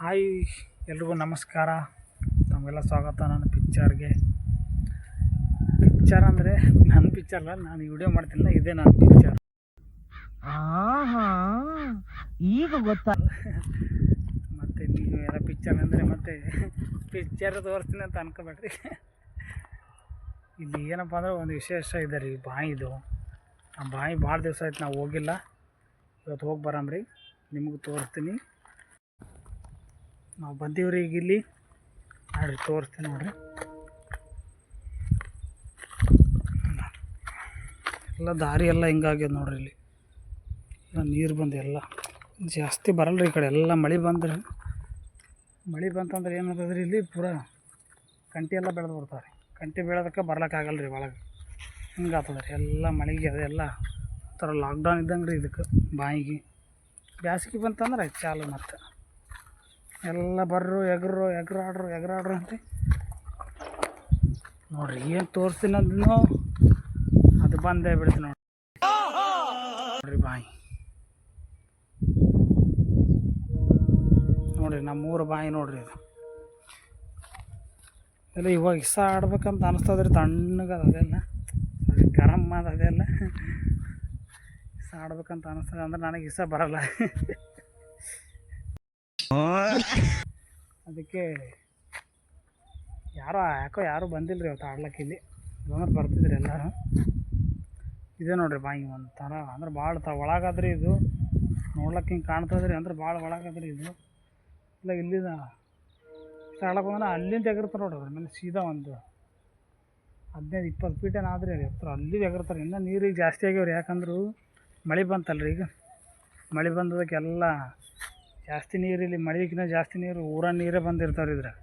Hi, ಎಲ್ರಿಗೂ ನಮಸ್ಕಾರ. ತಮಗೆಲ್ಲ ಸ್ವಾಗತ ನನ್ನ ಪಿಕ್ಚರ್ಗೆ. ಪಿಕ್ಚರ್ ಅಂದರೆ ನನ್ನ ಪಿಕ್ಚರ್ಲ್ಲ, ನಾನು ವಿಡಿಯೋ ಮಾಡ್ತಿಲ್ಲ, ಇದೇ ನನ್ನ ಪಿಕ್ಚರ್. ಈಗ ಗೊತ್ತಾ. ಮತ್ತು ನೀವು ಎಲ್ಲ ಪಿಕ್ಚರ್ ಅಂದರೆ ಮತ್ತೆ ಪಿಕ್ಚರ್ ತೋರಿಸ್ತೀನಿ ಅಂತ ಅನ್ಕೋಬೇಡ್ರಿ. ಇಲ್ಲಿ ಏನಪ್ಪ ಅಂದರೆ ಒಂದು ವಿಶೇಷ ಇದೆ ರೀ, ಬಾಯಿದು. ಆ ಬಾಯಿ ಭಾಳ ದಿವಸ ಆಯ್ತು ನಾವು ಹೋಗಿಲ್ಲ. ಇವತ್ತು ಹೋಗಿ ಬರಮ್ರಿ, ನಿಮಗೆ ತೋರಿಸ್ತೀನಿ. ನಾವು ಬಂದೀವ್ರಿ ಈಗ ಇಲ್ಲಿ ನೋಡಿರಿ, ತೋರಿಸ್ತೀನಿ ನೋಡಿರಿ. ಎಲ್ಲ ದಾರಿ ಎಲ್ಲ ಹಿಂಗಾಗ್ಯದ ನೋಡ್ರಿ. ಇಲ್ಲಿ ಎಲ್ಲ ನೀರು ಬಂದು ಎಲ್ಲ ಜಾಸ್ತಿ ಬರಲ್ರಿ ಈ ಕಡೆ. ಎಲ್ಲ ಮಳೆ ಬಂತಂದ್ರೆ ಏನಾಗ್ತದ್ರಿ, ಇಲ್ಲಿ ಪೂರ ಕಂಟಿ ಎಲ್ಲ ಬೆಳೆದು ಬರ್ತಾರೆ. ಕಂಟಿ ಬೆಳೆದಕ್ಕೆ ಬರ್ಲಿಕ್ಕಾಗಲ್ಲ ರೀ ಒಳಗೆ. ಹಿಂಗೆ ಆಗ್ತದೆ ರೀ ಎಲ್ಲ ಮಳೆಗೆ. ಅದೆಲ್ಲ ಥರ ಲಾಕ್ಡೌನ್ ಇದ್ದಂಗೆ ರೀ ಇದಕ್ಕೆ, ಬಾಯಿಗೆ. ಬ್ಯಾಸಿಗೆ ಬಂತಂದ್ರೆ ಚಾಲು ಮತ್ತೆ ಎಲ್ಲ ಬರ್ರು ಎಗರಾಡ್ರು ಅಂತ ನೋಡ್ರಿ. ಏನು ತೋರಿಸ್ತೀನಿ ಅದನ್ನು ಅದು ಬಂದೇ ಬಿಡ್ತೀನಿ ನೋಡ್ರಿ. ಬಾಯಿ ನೋಡ್ರಿ, ನಮ್ಮೂರು ಬಾಯಿ ನೋಡ್ರಿ. ಇದು ಎಲ್ಲ ಇವಾಗ ಇಸ ಆಡ್ಬೇಕಂತ ಅನಿಸ್ತದ್ರಿ, ತಣ್ಣಗದ ಅದೆಲ್ಲ ಗರಮ್ ಅದ ಅದೆಲ್ಲ. ಇಸ ಆಡ್ಬೇಕಂತ ಅನಿಸ್ತದೆ ಅಂದ್ರೆ ನನಗೆ ಇಸ ಬರಲ್ಲ. ಅದಕ್ಕೆ ಯಾರು ಬಂದಿಲ್ಲ ರೀ ಇವತ್ತು ಆಡ್ಲಕ್ಕೆ. ಇಲ್ಲಿ ಬಂದ್ರೆ ಬರ್ತಿದ್ರಿ ಎಲ್ಲರೂ. ಇದೇ ನೋಡ್ರಿ ಬಾಯಿ ಒಂಥರ ಅಂದ್ರೆ ಭಾಳ ಒಳಗಾದ್ರಿ ಇದು. ನೋಡ್ಲಕ್ಕೆ ಹಿಂಗೆ ಕಾಣ್ತದ್ರಿ, ಅಂದ್ರೆ ಭಾಳ ಒಳಗಾದ್ರಿ ಇದು. ಇಲ್ಲ ಇಲ್ಲಿದ ಆಡಕ್ಕೆ ಬಂದ್ರೆ ಅಲ್ಲಿಂದ ಎಗರ್ತಾರೆ ನೋಡ್ರಿ. ಅದ್ರ ಮೇಲೆ ಸೀದಾ ಒಂದು 15-20 ಫೀಟ್ ಏನಾದ್ರಿ ಅದು ಎತ್ತರ. ಅಲ್ಲಿ ಎಗರ್ತಾರೆ. ಇನ್ನೂ ನೀರಿಗೆ ಜಾಸ್ತಿ ಆಗ್ಯಾವ್ರಿ, ಯಾಕಂದ್ರೆ ಮಳೆ ಬಂತಲ್ರಿ. ಈಗ ಮಳೆ ಬಂದದಕ್ಕೆಲ್ಲ ಜಾಸ್ತಿ ನೀರು, ಇಲ್ಲಿ ಮಳೆಗಿನ್ನ ಜಾಸ್ತಿ ನೀರು, ಊರ ನೀರೇ ಬಂದಿರ್ತಾವ್ರಿ ಇದ್ರಾಗ.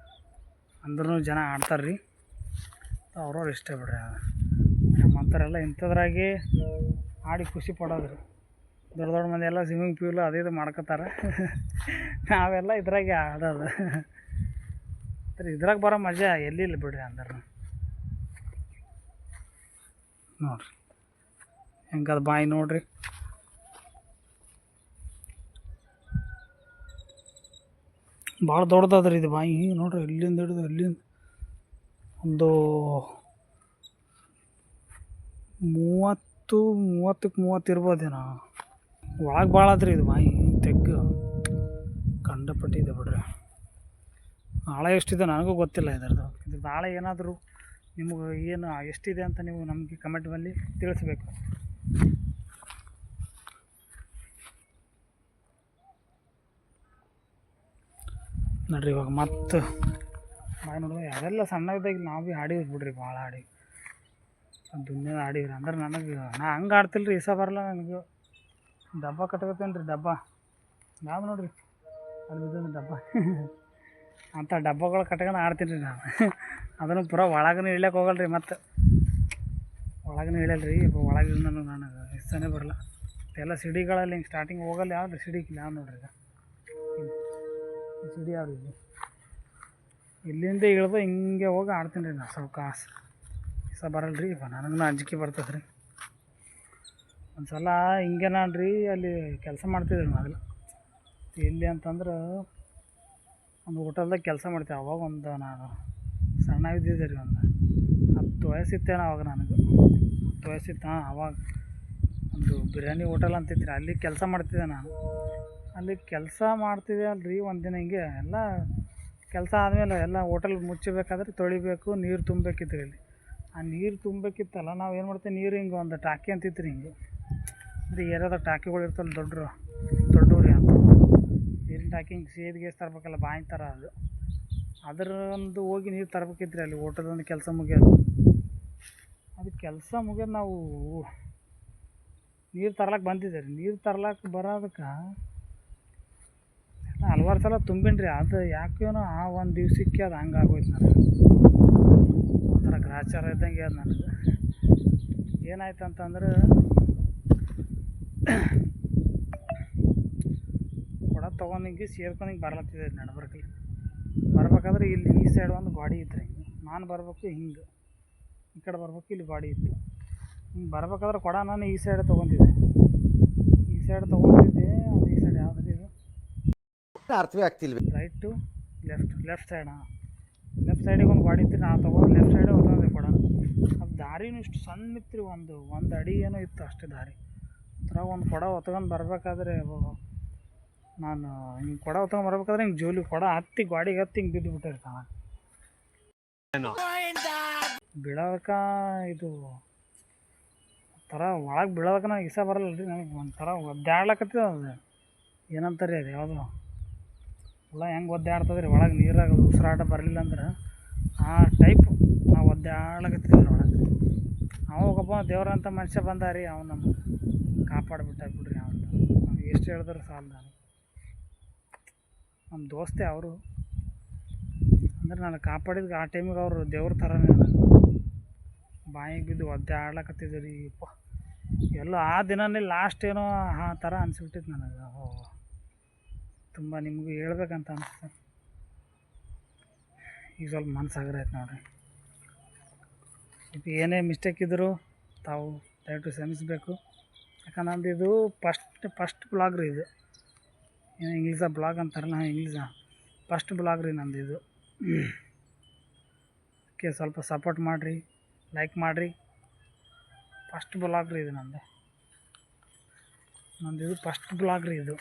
ಅಂದ್ರೂ ಜನ ಆಡ್ತಾರೆ ರೀ, ಅವ್ರವ್ರು ಇಷ್ಟ ಬಿಡ್ರಿ. ನಮ್ಮಂಥರೆಲ್ಲ ಇಂಥದ್ರಾಗೆ ಆಡಿ ಖುಷಿ ಪಡೋದ್ರಿ. ದೊಡ್ಡ ಮಂದಿ ಎಲ್ಲ ಸ್ವಿಮ್ಮಿಂಗ್ ಪೂಲು ಅದು ಇದು ಮಾಡ್ಕೋತಾರೆ. ನಾವೆಲ್ಲ ಇದ್ರಾಗೆ ಆಡೋದು. ಇದ್ರಾಗ ಬರೋ ಮಜಾ ಎಲ್ಲಿಲ್ಲ ಬಿಡ್ರಿ. ಅಂದ್ರೆ ನೋಡ್ರಿ ಹೆಂಗದ ಬಾಯಿ ನೋಡ್ರಿ. ಭಾಳ ದೊಡ್ಡದಾದ್ರಿ ಇದು ಬಾಯಿ ನೋಡ್ರಿ. ಇಲ್ಲಿಂದ ಹಿಡಿದು ಅಲ್ಲಿಂದ ಒಂದು 30-30 ಇರ್ಬೋದೇನೋ. ಒಳಗೆ ಭಾಳ ಆದ್ರಿ ಇದು ಬಾಯಿ. ತೆಗ್ಗು ಕಂಡಪಟ್ಟಿದೆ ಬಿಡ್ರಿ. ಆಳ ಎಷ್ಟಿದೆ ನನಗೂ ಗೊತ್ತಿಲ್ಲ ಇದ್ರದ್ದು ಆಳ. ಏನಾದರೂ ನಿಮಗೆ ಏನು ಎಷ್ಟಿದೆ ಅಂತ ನೀವು ನಮಗೆ ಕಮೆಂಟ್ ಮೇಲೆ ತಿಳಿಸ್ಬೇಕು. ನೋಡ್ರಿ ಇವಾಗ ಮತ್ತೆ ಬಾಯಿ ನೋಡಿದ್ರೆ ಯಾರೆಲ್ಲ ಸಣ್ಣದಾಗಿ ನಾವು ಭೀ ಆಡೀವಿ ಬಿಡ್ರಿ, ಭಾಳ ಆಡಿ ದುನಿಯಾದ ಆಡೀವ್ರಿ. ಅಂದ್ರೆ ನನಗೆ ಹಂಗೆ ಆಡ್ತಿಲ್ಲ ರೀ, ಇಸ ಬರಲ್ಲ ನನಗೆ. ಡಬ್ಬ ಕಟ್ಕೋತೇನೆ ರೀ, ಡಬ್ಬ ಯಾವ್ದು ನೋಡ್ರಿ ಅದು ಬಿದ್ದದ ಡಬ್ಬ. ಅಂಥ ಡಬ್ಬಗಳು ಕಟ್ಕೊಂಡು ಆಡ್ತೀನಿ ರೀ ನಾನು. ಅದನ್ನು ಪೂರ ಒಳಗೂ ಇಳ್ಯಕ್ಕೆ ಹೋಗಲ್ಲ ರೀ. ಮತ್ತು ಒಳಗೂ ಇಳಿಯಲ್ಲ ರೀ. ಒಳಗೆ ನನಗೆ ಇಷ್ಟನೇ ಬರಲ್ಲ. ಎಲ್ಲ ಸಿಡಿಗಳಲ್ಲಿ ಹಿಂಗೆ ಸ್ಟಾರ್ಟಿಂಗ್ ಹೋಗಲ್ಲ. ಯಾವ್ದು ಸಿಡಿಗಿಲ್ಲ ಯಾವ ನೋಡ್ರಿ. ಈಗ ಸಿಡಿ ಯಾವ್ದು ಇಲ್ಲಿ ಇಲ್ಲಿಂದ ಇಳ್ದು ಹಿಂಗೆ ಹೋಗಿ ಆಡ್ತೀನಿ ರೀ ನಾನು. ಸಾವ್ಕಾಸ ಇಸ ಬರಲ್ಲ ರೀ. ನನಗೂ ಅಂಜಿಕೆ ಬರ್ತದೆ ರೀ. ಒಂದು ಸಲ ಹಿಂಗೆ ನಾನು ರೀ ಅಲ್ಲಿ ಕೆಲಸ ಮಾಡ್ತಿದ್ದೆ ಮೊದಲು. ಎಲ್ಲಿ ಅಂತಂದ್ರೆ ಒಂದು ಹೋಟೆಲ್ದಾಗ ಕೆಲಸ ಮಾಡ್ತೇವೆ. ಅವಾಗ ಒಂದು ನಾನು ಸಣ್ಣ ಇದ್ದಿದ್ದೆ ರೀ, ಒಂದು 10 ವಯಸ್ಸಿತ್ತೇನೋ ಅವಾಗ. ನನಗೆ 10 ವಯಸ್ಸಿತ್ತು. ಅವಾಗ ಒಂದು ಬಿರಿಯಾನಿ ಹೋಟೆಲ್ ಅಂತಿತ್ತು, ಅಲ್ಲಿ ಕೆಲಸ ಮಾಡ್ತಿದ್ದೆ ನಾನು. ಅಲ್ಲಿ ಕೆಲಸ ಮಾಡ್ತಿದ್ದೆ ಅಲ್ರಿ. ಒಂದಿನ ಹಿಂಗೆ ಎಲ್ಲ ಕೆಲಸ ಆದಮೇಲೆ ಎಲ್ಲ ಹೋಟೆಲ್ ಮುಚ್ಚಬೇಕಾದ್ರೆ ತೊಳಿಬೇಕು, ನೀರು ತುಂಬಬೇಕಿತ್ತು ರೀ. ಇಲ್ಲಿ ಆ ನೀರು ತುಂಬಬೇಕಿತ್ತಲ್ಲ, ನಾವು ಏನು ಮಾಡ್ತೀವಿ, ನೀರು ಹಿಂಗೆ ಒಂದು ಟಾಕಿ ಅಂತಿತ್ತು ರೀ. ಹಿಂಗೆ ಅಂದರೆ ಏರಿಯಾದಾಗ ಟಾಕಿಗಳು ಇರ್ತಲ್ಲ, ದೊಡ್ಡವು ರೀ ಅಂತ. ನೀರಿನ ಟಾಕಿ ಹಿಂಗೆ ಸೇದಿಗೆ ತರ್ಬೇಕಲ್ಲ, ಬಾಯಿ ಥರ ಅದು. ಅದರೊಂದು ಹೋಗಿ ನೀರು ತರ್ಬೇಕಿತ್ತು ರೀ ಅಲ್ಲಿ ಹೋಟೆಲೊಂದು ಕೆಲಸ ಮುಗಿಯೋದು. ಅದು ಕೆಲಸ ಮುಗಿಯೋದು ನಾವು ನೀರು ತರ್ಲಕ್ಕೆ ಬಂದಿದ್ದೆ ರೀ. ನೀರು ತರ್ಲಕ್ಕೆ ಬರೋದಕ್ಕೆ ಹಲ್ವಾರು ಸಲ ತುಂಬಿನಿ ರೀ. ಅದು ಯಾಕೇನೋ ಆ ಒಂದು ದಿವ್ಸಕ್ಕೆ ಅದು ಹಂಗೆ ಆಗೋಯ್ತು ನನಗೆ. ಒಂಥರ ಗ್ರಾಚಾರ ಇದ್ದಂಗೆ ಅದು ನನಗೆ. ಏನಾಯ್ತು ಅಂತಂದ್ರೆ, ಕೊಡ ತೊಗೊಂಡು ಹಿಂಗೆ ಸೇರ್ಕೊಂಡು ಹಿಂಗೆ ಬರ್ಲತ್ತಿದ್ದೆ ಬರ್ಬೇಕಾದ್ರೆ ಇಲ್ಲಿ ಈ ಸೈಡ್ ಒಂದು ಗಾಡಿ ಇತ್ತು ರೀ. ನಾನು ಬರ್ಬೇಕು ಹಿಂಗೆ, ಈ ಕಡೆ ಬರ್ಬೇಕು, ಇಲ್ಲಿ ಗಾಡಿ ಇತ್ತು. ಹಿಂಗೆ ಬರ್ಬೇಕಾದ್ರೆ ಕೊಡ ನಾನು ಈ ಸೈಡ್ ತೊಗೊಂಡಿದ್ದೆ. ಅದು ಈ ಸೈಡ್ ಯಾವ್ದು ರೀ ಇದು ಅರ್ಥವೇ ಆಗ್ತಿಲ್ವಿ. ರೈಟ್ ಟು ಲೆಫ್ಟ್ ಲೆಫ್ಟ್ ಸೈಡಿಗೆ ಒಂದು ಗಾಡಿ ಇತ್ತು, ನಾವು ತೊಗೊಂಡು ಲೆಫ್ಟ್ ಸೈಡೇ ಹೋಗ್ತದೆ ಕೊಡ. ಅದು ದಾರಿನೂ ಇಷ್ಟು ಸಣ್ಣ ಇತ್ತು, ಒಂದು ಅಡಿ ಏನೋ ಇತ್ತು ಅಷ್ಟೇ ದಾರಿ. ಥರ ಒಂದು ಕೊಡ ಹೊತ್ಕೊಂಡು ಬರ್ಬೇಕಾದ್ರೆ ನಾನು ಹಿಂಗೆ ಕೊಡ ಹೊತ್ಕೊಂಡು ಬರ್ಬೇಕಾದ್ರೆ ಹಿಂಗೆ ಜೋಲಿ ಕೊಡ ಹತ್ತಿ ಗಾಡಿಗೆ ಹತ್ತಿ ಹಿಂಗೆ ಬಿದ್ದು ಬಿಟ್ಟಿರ್ತಾನೆ. ಬೀಳೋದಕ್ಕೆ ಇದು ಥರ ಒಳಗೆ ಬೀಳೋದಕ್ಕೆ ನನಗೆ ಇಷ್ಟ ಬರಲ್ಲ ರೀ. ನನಗೆ ಒಂಥರ ಒದ್ದಾಡ್ಲಕತ್ತಿದ ಅದು, ಏನಂತಾರೆ ಅದು ಯಾವುದೋ ಎಲ್ಲ ಹೆಂಗೆ ಒದ್ದಾಡ್ತದೆ ರೀ ಒಳಗೆ ನೀರಾಗ ಉಸಿರಾಟ ಬರಲಿಲ್ಲ ಅಂದ್ರೆ ಆ ಟೈಪ್ ನಾವು ಒದ್ದಾಡ್ಲಕತ್ತಿದ್ವಿ ಒಳಗೆ. ಹೋಗಪ್ಪ ದೇವ್ರಂಥ ಮನುಷ್ಯ ಬಂದ ರೀ, ಅವ್ನು ನಮ್ಗೆ ಕಾಪಾಡಿಬಿಟ್ಟ ಬಿಡ್ರಿ. ಅವನು ಅವ್ನು ಎಷ್ಟು ಹೇಳಿದ್ರು ಸಾಲ. ನಾನು ನಮ್ಮ ದೋಸ್ತೆ ಅವರು ಅಂದ್ರೆ ನಾನು ಕಾಪಾಡಿದ ಆ ಟೈಮಿಗೆ ಅವರು ದೇವ್ರ ಥರನೇ. ನನಗೆ ಬಾಯಿಗೆ ಬಿದ್ದು ಒದ್ದಾಡ್ಲಕತ್ತಿದ್ದೆ ರೀ. ಎಲ್ಲೋ ಆ ದಿನನೇ ಲಾಸ್ಟ್ ಏನೋ ಆ ಥರ ಅನಿಸ್ಬಿಟ್ಟಿತ್ತು ನನಗೆ. ತುಂಬ ನಿಮಗೂ ಹೇಳ್ಬೇಕಂತ ಅನಿಸ್ತು. ಈಗ ಸ್ವಲ್ಪ ಮನಸ್ಸಾಗ್ರ ಆಯ್ತು ನೋಡಿರಿ. ಇದು ಏನೇ ಮಿಸ್ಟೇಕ್ ಇದ್ದರೂ ತಾವು ದಯವಿಟ್ಟು ಕ್ಷಮಿಸಬೇಕು. ಯಾಕಂದ್ರೆ ನಮ್ದು ಇದು ಫಸ್ಟ್ ಬ್ಲಾಗ್ ರೀ. ಇದು ಏನು ಇಂಗ್ಲೀಷಾಗ ಬ್ಲಾಗ್ ಅಂತಾರಲ್ಲ, ಫಸ್ಟ್ ಬ್ಲಾಗ್ ರೀ ನಂದು ಇದು. ಅದಕ್ಕೆ ಸ್ವಲ್ಪ ಸಪೋರ್ಟ್ ಮಾಡಿರಿ, ಲೈಕ್ ಮಾಡಿರಿ. ಫಸ್ಟ್ ಬ್ಲಾಗ್ ರೀ ಇದು ನಂದು ಇದು ಫಸ್ಟ್ ಬ್ಲಾಗ್ ರೀ ಇದು.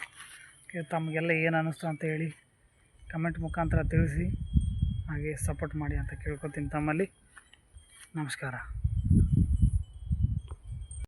ತಮಗೆಲ್ಲ ಏನು ಅನ್ನಿಸ್ತು ಅಂತ ಹೇಳಿ ಕಮೆಂಟ್ ಮುಖಾಂತರ ತಿಳಿಸಿ, ಹಾಗೆ ಸಪೋರ್ಟ್ ಮಾಡಿ ಅಂತ ಕೇಳ್ಕೊತೀನಿ ತಮ್ಮಲ್ಲಿ. ನಮಸ್ಕಾರ.